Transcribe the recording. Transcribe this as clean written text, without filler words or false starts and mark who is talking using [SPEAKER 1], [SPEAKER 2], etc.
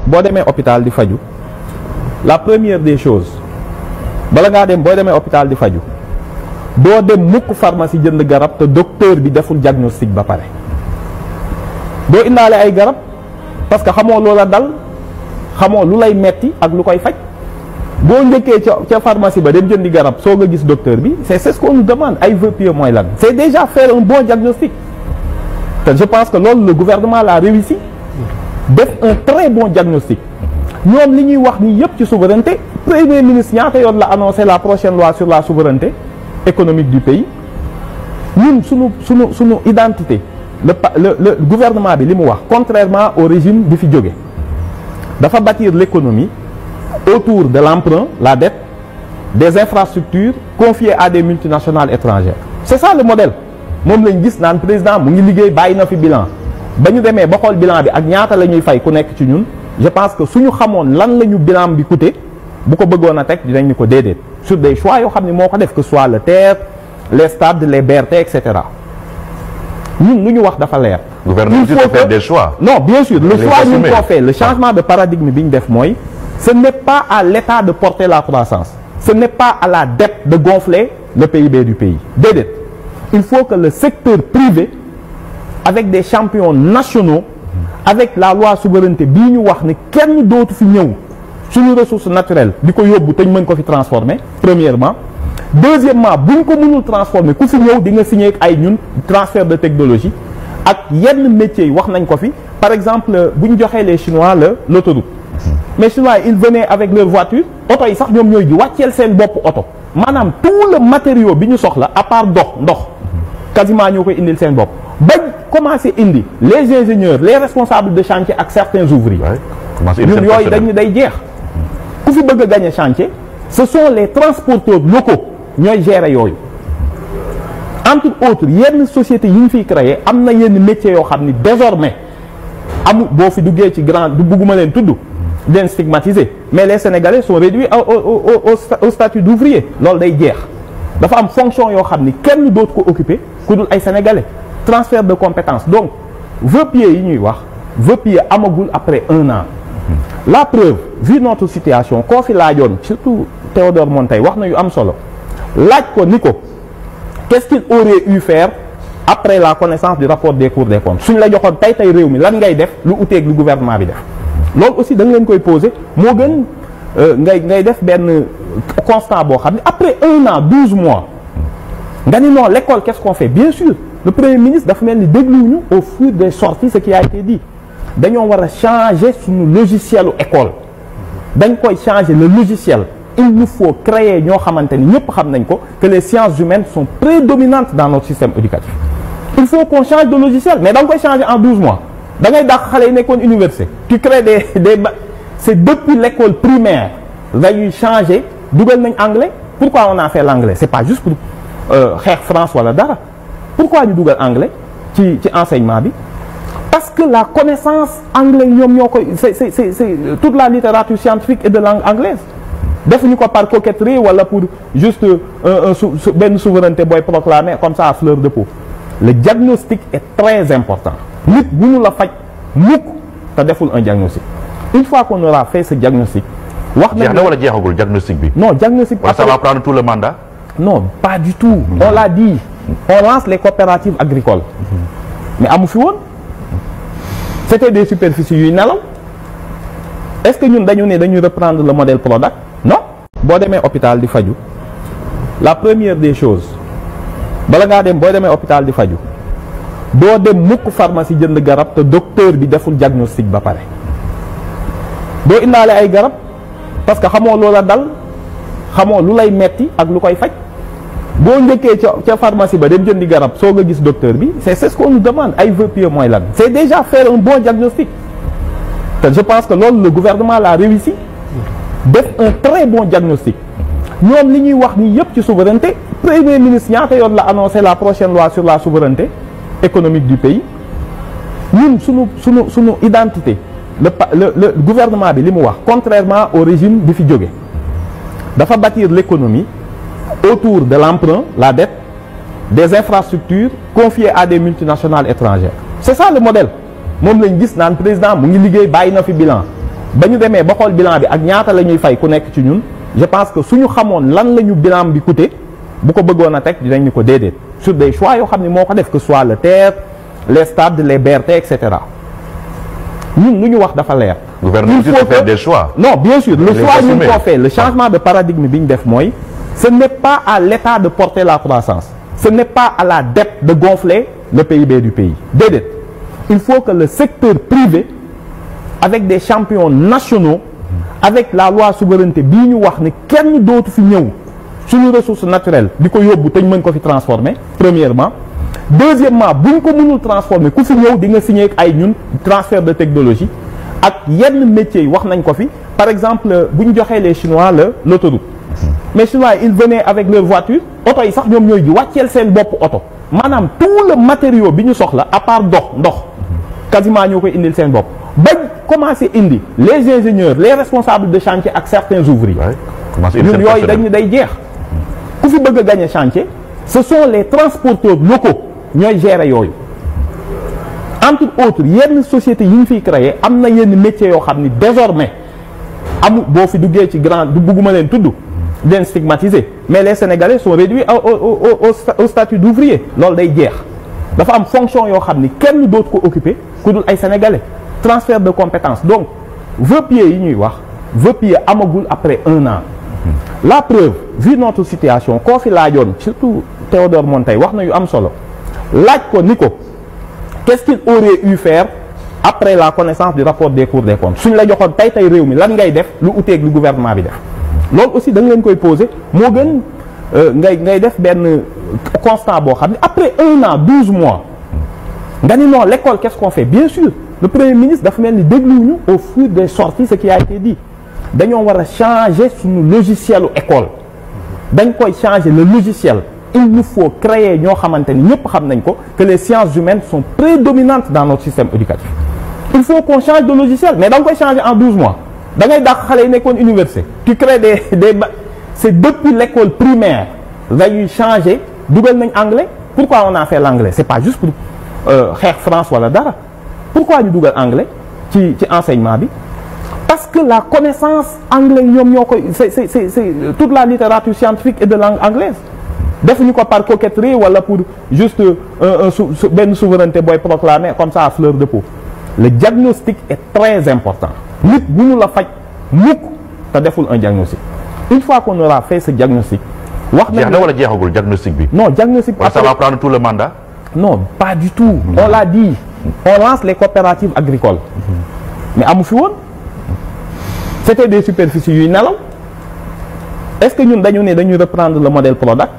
[SPEAKER 1] boo demee hôpital di faju la première des choses bala ngaa dem boo demee hôpital di faju doo dem mukk pharmacie jënd garab te docteur bi deful diagnostic ba pare doo indaale ay garab parce que xamoo loola dal xamoo lu lay metti ak lu koy faj boo njëkkee ca pharmacie ba dem jëndi garab soo nga gis docteur bi c'est ce qu'on nous demande ay vœux pieux mooy lan c'est déjà faire un bon diagnostic te je pense que loolu le gouvernement l'a réussi def un très bon diagnostic ñoom li ñuy wax ni yëpp ci souveraineté premier ministre ñaata yoon la annoncé la prochaine loi sur la souveraineté économique du pays ñun sunu identité le gouvernement bi li mu wax contrairement au régime bi fi jóge dafa bâtir l'économie autour de l'emprunt la dette des infrastructures confiées à des multinationales étrangères c'est ça le modèle moom lañ gis naan président mu ngi liggéey bàyyi na fi bilan ba ñu demee ba xool bilan bi ak ñaata la ñuy fay ku nekk ci ñun je pense que suñu xamoon lan la ñu bilan bi coûté bu ko bëggoon a teg dinañ ñu ko déedéet sur des choix yoo xam ne moo ko def que ce soit le TER les stades les BRT et cetera ñun lu ñu wax dafa leer.
[SPEAKER 2] gouvernement il faut faire des choix.
[SPEAKER 1] non bien sûr le choix ñu ko fait le changement de paradigme bi ñu def mooy ce n'est pas à l'État de porter la croissance ce n'est pas à la dette de gonfler le PIB du pays déedéet il faut que le secteur privé avec des champions nationaux avec la loi souveraineté bii ñu wax ne kenn dootu fi ñëw suñu ressource naturelle di ko yóbbu te ñu mën ko fi transformer premièrement deuxièmement bu ñu ko mënul transformer ku fi ñëw di nga signer ak ay ñun transfert de technologie ak yenn métiers yi wax nañ ko fi par exemple bu ñu joxee les Chinois l'autoroute mais Chinois ils venaient avec leur voiture oto yi sax ñoom ñooy di wàcceel seen bopp oto maanaam tout le matériau bi ñu soxla à part ndox quasiment ñoo koy indil seen bopp bañ commencé indi les ingénieurs les responsables de chantier ak certains ouvriers ñun yooyu dañu day jeex ku fi bëgg a gagner chantier ce sont les transporteurs locaux ñooy gérer yooyu entre autres yenn sociétés yi ñu fiy créer am na yenn métiers yoo xam ni désormais amu boo fi duggee ci grand du bugguma leen tudd leen stigmatiser mais les Sénégalais sont réduits au statut d'ouvrier loolu day jeex dafa am fonction yoo xam ni kenn dootu ko occuper ku dul ay Sénégalais transfert de compétences donc vœux pieux yi ñuy wax vœux pieux amagul après 1 an la preuve vu notre situation koo fi laajoon surtout Théodore Monteil wax na yu am solo laaj ko ni ko qu'est-ce qu'il aurait eu faire après la connaissance du rapport des cours des comptes suñ la joxoon tey réew mi lan ngay def lu uteeg lu gouvernement bi def loolu aussi da nga leen koy poser moo gën ngay def benn constat boo xam ne après 1 an 12 mois nga ni non l'école qu'est-ce qu'on fait bien sûr le premier ministre dafa mel ni dégluwuñu au fur des sorties ce qui a été dit dañoo war a changer suñu logicielu école dañ koy changer le logiciel il nous faut créer ñoo xamante ni ñëpp xam nañ ko que les sciences humaines sont prédominantes dans notre système éducatif il faut qu'on change de logiciel mais da nga koy changer en 12 mois da ngay dàq xale yi nekkoon université tu crées des c'est depuis l'école primaire dañuy changer dugal nañ anglais pourquoi on a fait l'anglais c'est pas juste pour xeex France wala dara pourquoi ñu dugal anglais ci enseignement bi parce que la connaissance anglais ñoom ñoo koy c'est toute la littérature scientifique est de langue anglaise defuñu ko par coquetterie wala pour juste benn souveraineté booy proclamer comme ça à fleur de peau le diagnostic est très important nit mënu la faj mukk te deful un diagnostic une fois qu'on aura fait ce diagnostic wax nañ
[SPEAKER 2] wala jeexagul diagnostic bi
[SPEAKER 1] non diagnostic
[SPEAKER 2] wala ça va prendre tout le mandat
[SPEAKER 1] non pas du tout on l'a dit on lance les coopératives agricoles mais amu fi woon c'était des superficies yuy nelaw est-ce que ñun dañuy reprendre le modèle Prodac non boo demee hôpital di faju la première des choses bala ngaa dem boo demee hôpital di faju doo dem mukk pharmacie jënd garab te docteur bi deful diagnostic ba pare doo indaale ay garab parce que xamoo loola dal xamoo lu lay metti ak lu koy faj boo njëkkee ca pharmacie ba dem jëndi garab soo nga gis docteur bi c'est ce qu'on nous demande ay vœux pieux mooy lan c'est déjà faire un bon diagnostic te je pense que loolu le gouvernement l'a réussi def un très bon diagnostic ñoom li ñuy wax ni yëpp ci souveraineté premier ministre ñaata yoon la annoncé la prochaine loi sur la souveraineté économique du pays ñun sunu identité le gouvernement bi li mu wax contrairement au régime bi fi jóge dafa bâtir l'économie autour de l'emprunt la dette des infrastructures confiées à des multinationales étrangères c'est ça le modèle moom lañ gis naan président mu ngi liggéey bàyyi na fi bilan ba ñu demee ba xool bilan bi ak ñaata la ñuy fay ku nekk ci ñun je pense que suñu xamoon lan la ñu bilan bi coûté bu ko bëggoon a teg dinañ ñu ko déedéet sur des choix yoo xam ne moo ko def que ce soit le TER les stades les BRT et cetera ñun lu ñu wax dafa leer.
[SPEAKER 2] gouvernement il faut faire des choix.
[SPEAKER 1] non bien sûr le choix ñu ngi ko fait le changement de paradigme bi ñu def mooy ce n'est pas à l'État de porter la croissance ce n'est pas à la dette de gonfler le PIB du pays déedéet il faut que le secteur privé avec des champions nationaux avec la loi souveraineté bii ñu wax ne kenn dootu fi ñëw suñu ressource naturelle di ko yóbbu te ñu mën ko fi transformer premièrement deuxièmement bu ñu ko mënul transformer ku fi ñëw di nga signer ak ay ñun transfert de technologie ak yenn métiers yi wax nañ ko fi par exemple bu ñu joxee les Chinois l'autoroute mais Chinois ils venaient avec leur voiture oto yi sax ñoom ñooy ji wàcceel seen bopp oto maanaam tout le matériau bi ñu soxla à part ndox quasiment ñoo koy indil seen bopp bañ commencé indi les ingénieurs les responsables de chantier ak certains ouvriers ñun yooyu dañu day jeex ku fi bëgg a gagner chantier ce sont les transporteurs locaux ñooy gérer yooyu entre autres yenn sociétés yi ñu fiy créer am na yenn métiers yoo xam ni désormais amu boo fi duggee ci grand du bugguma leen tudd leen stigmatiser mais les Sénégalais sont réduits au statut d'ouvrier loolu day jeex dafa am fonction yoo xam ni kenn dootu ko occuper ku dul ay Sénégalais transfert de compétences donc vœux pieux yi ñuy wax vœux pieux amagul après 1 an la preuve vu notre situation koo fi laajoon surtout Théodore Monteil wax na yu am solo laaj ko ni ko qu'est-ce qu'il aurait eu faire après la connaissance du rapport des cours des comptes suñ la joxoon tey réew mi lan ngay def lu uteeg lu gouvernement bi def loolu aussi da nga leen koy poser moo gën ngay def benn constat boo xam ne après 1 an 12 mois nga ni non l'école qu'est-ce qu'on fait bien sûr le premier ministre dafa mel ni dégluwuñu au fur des sorties ce qui a été dit dañoo war a changer suñu logicielu école dañ koy changer le logiciel il nous faut créer ñoo xamante ni ñëpp xam nañ ko que les sciences humaines sont prédominantes dans notre système éducatif il faut qu'on change de logiciel mais da nga koy changer en 12 mois da ngay dàq xale yi nekkoon université tu crées des c'est depuis l'école primaire dañuy changer dugal nañ anglais pourquoi on a fait l'anglais c'est pas juste pour xeex France wala dara pourquoi ñu dugal anglais ci enseignement bi parce que la connaissance anglais ñoom ñoo koy c'est toute la littérature scientifique est de langue anglaise defuñu ko par coquetterie wala pour juste benn souveraineté booy proclamer comme ça à fleur de peau le diagnostic est très important nit bu ñu la faj mukk te deful un diagnostic une fois qu'on aura fait ce diagnostic wax nañ
[SPEAKER 2] na wala jeexagul diagnostic bi
[SPEAKER 1] non diagnostic
[SPEAKER 2] ça va prendre tout le mandat
[SPEAKER 1] non pas du tout on l'a dit on lance les coopératives agricoles mais amu fi woon c'était des superficies yuy nelaw est-ce que ñun dañu ne dañuy reprendre le modèle Prodac